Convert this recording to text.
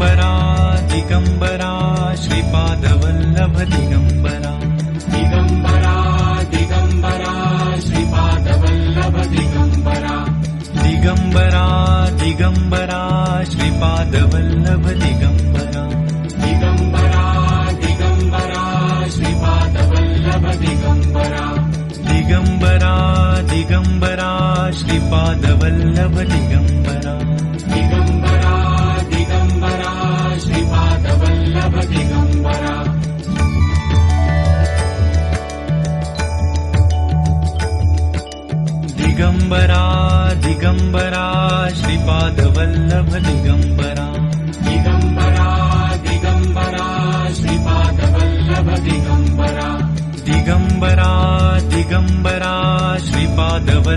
Digambara Digambara Shripad Vallabh Digambara Digambara Digambara Shripad Vallabh Digambara Digambara Digambara Shripad Vallabh Digambara Digambara Digambara Shripad Vallabh Digambara Digambara Digambara Shripad Vallabh Digambara Digambara Digambara Shripad Vallabh Digambara Digambara Digambara Shripad Vallabh Digambara Digambara Digambara Shripad Vallabh Digambara Digambara Digambara Shripad Vallabh